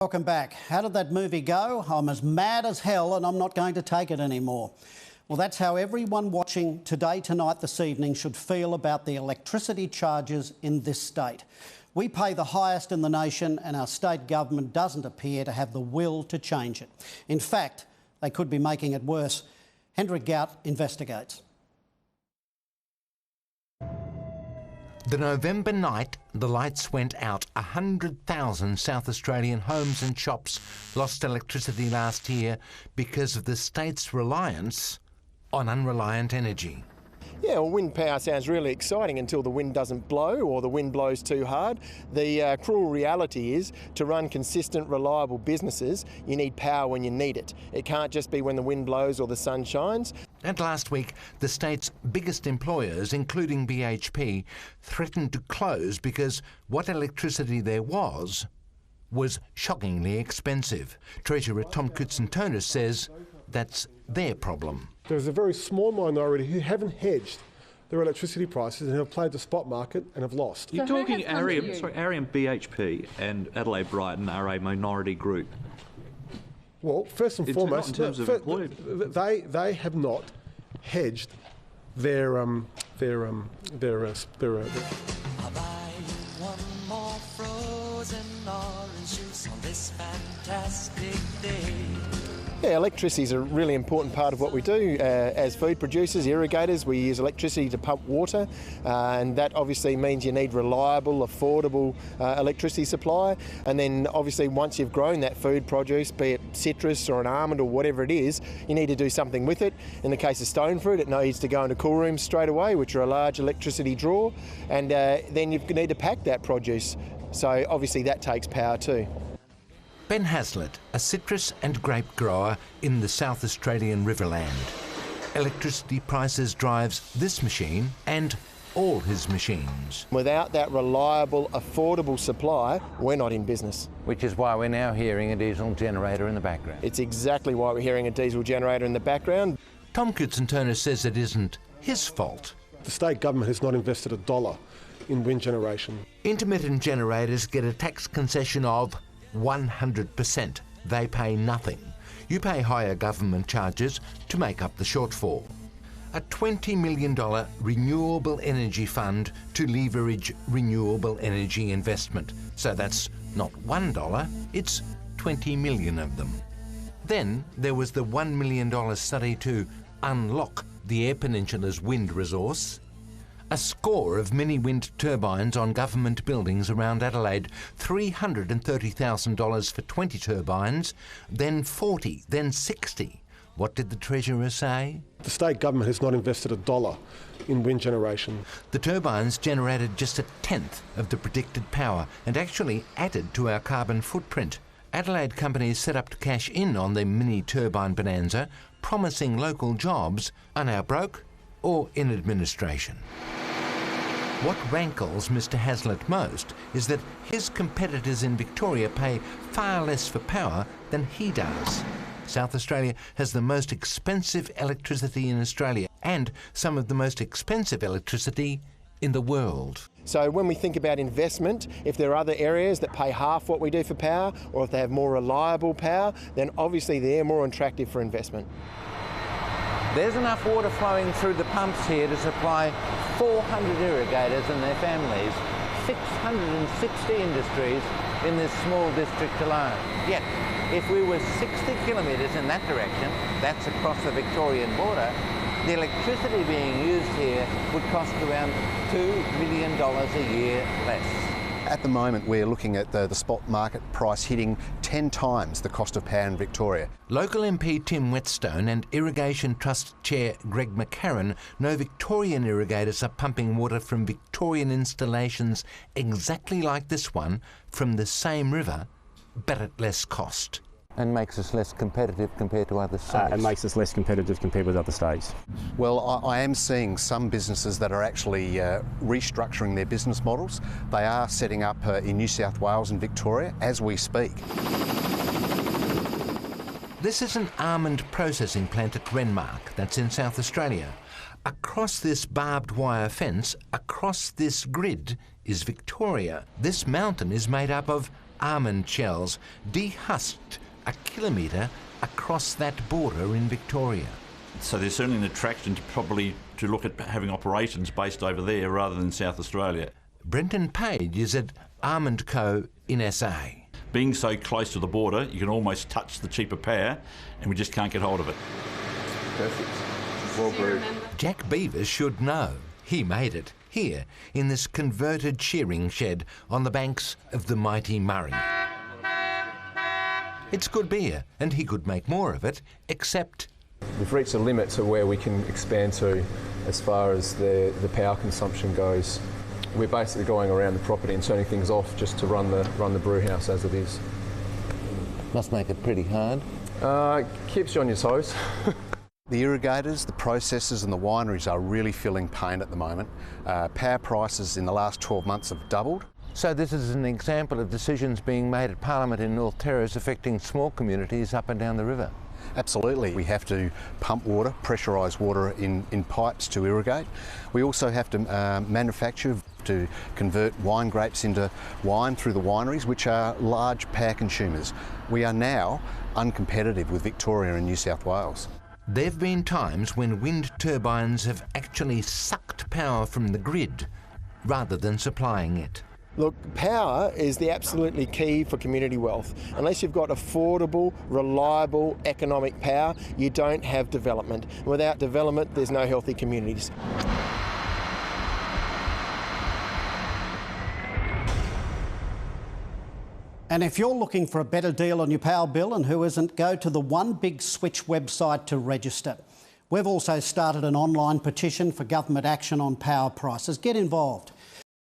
Welcome back. How did that movie go? I'm as mad as hell and I'm not going to take it anymore. Well, that's how everyone watching Today Tonight this evening should feel about the electricity charges in this state. We pay the highest in the nation and our state government doesn't appear to have the will to change it. In fact, they could be making it worse. Hendrik Gout investigates. The November night, the lights went out. 100,000 South Australian homes and shops lost electricity last year because of the state's reliance on unreliant energy. Yeah, well, wind power sounds really exciting until the wind doesn't blow or the wind blows too hard. The cruel reality is to run consistent, reliable businesses, you need power when you need it. It can't just be when the wind blows or the sun shines. And last week, the state's biggest employers, including BHP, threatened to close because what electricity there was shockingly expensive. Treasurer Tom Koutsantonis says that's their problem. There's a very small minority who haven't hedged their electricity prices and have played the spot market and have lost. You're talking Arium, BHP and Adelaide Brighton are a minority group. Well, first and foremost, in terms of employed. they have not hedged their I'll buy you one more frozen orange juice on this fantastic day. Yeah, electricity is a really important part of what we do. As food producers, irrigators, we use electricity to pump water, and that obviously means you need reliable, affordable electricity supply. And then obviously once you've grown that food produce, be it citrus or an almond or whatever it is, you need to do something with it. In the case of stone fruit, it needs to go into cool rooms straight away, which are a large electricity draw, and then you need to pack that produce. So obviously that takes power too. Ben Hazlitt, a citrus and grape grower in the South Australian Riverland. Electricity prices drives this machine and all his machines. Without that reliable, affordable supply, we're not in business. Which is why we're now hearing a diesel generator in the background. It's exactly why we're hearing a diesel generator in the background. Tom Koutsantonis says it isn't his fault. The state government has not invested $1 in wind generation. Intermittent generators get a tax concession of 100%. They pay nothing. You pay higher government charges to make up the shortfall. A $20 million renewable energy fund to leverage renewable energy investment. So that's not $1, it's 20 million of them. Then there was the $1 million study to unlock the Eyre Peninsula's wind resource. A score of mini wind turbines on government buildings around Adelaide, $330,000 for 20 turbines, then 40, then 60. What did the Treasurer say? The state government has not invested $1 in wind generation. The turbines generated just a tenth of the predicted power and actually added to our carbon footprint. Adelaide companies set up to cash in on the mini turbine bonanza, promising local jobs, are now broke or in administration. What rankles Mr Hazlitt most is that his competitors in Victoria pay far less for power than he does. South Australia has the most expensive electricity in Australia and some of the most expensive electricity in the world. So when we think about investment, if there are other areas that pay half what we do for power, or if they have more reliable power, then obviously they're more attractive for investment. There's enough water flowing through the pumps here to supply 400 irrigators and their families, 660 industries in this small district alone. Yet, if we were 60 kilometres in that direction, that's across the Victorian border, the electricity being used here would cost around $2 million a year less. At the moment, we're looking at the spot market price hitting 10 times the cost of power in Victoria. Local MP Tim Whetstone and Irrigation Trust Chair Greg McCarran know Victorian irrigators are pumping water from Victorian installations exactly like this one from the same river, but at less cost. And makes us less competitive compared to other states. It makes us less competitive compared with other states. Well, I am seeing some businesses that are actually restructuring their business models. They are setting up in New South Wales and Victoria as we speak. This is an almond processing plant at Renmark, that's in South Australia. Across this barbed wire fence, across this grid, is Victoria. This mountain is made up of almond shells dehusked a kilometre across that border in Victoria. So there's certainly an attraction to look at having operations based over there rather than South Australia. Brenton Page is at Almond Co in SA. Being so close to the border, you can almost touch the cheaper power, and we just can't get hold of it. Perfect. Well brewed. Jack Beaver should know. He made it here in this converted shearing shed on the banks of the mighty Murray. It's good beer, and he could make more of it, except We've reached a limit to where we can expand to as far as the power consumption goes. We're basically going around the property and turning things off just to run the brew house as it is. Must make it pretty hard. Keeps you on your toes. The irrigators, the processors and the wineries are really feeling pain at the moment. Power prices in the last 12 months have doubled. so this is an example of decisions being made at Parliament in North Terrace affecting small communities up and down the river. Absolutely. We have to pump water, pressurise water in pipes to irrigate. We also have to manufacture to convert wine grapes into wine through the wineries, which are large power consumers. We are now uncompetitive with Victoria and New South Wales. There have been times when wind turbines have actually sucked power from the grid rather than supplying it. Look, power is the absolutely key for community wealth. Unless you've got affordable, reliable economic power, you don't have development. Without development, there's no healthy communities. And if you're looking for a better deal on your power bill, and who isn't, go to the One Big Switch website to register. We've also started an online petition for government action on power prices. Get involved.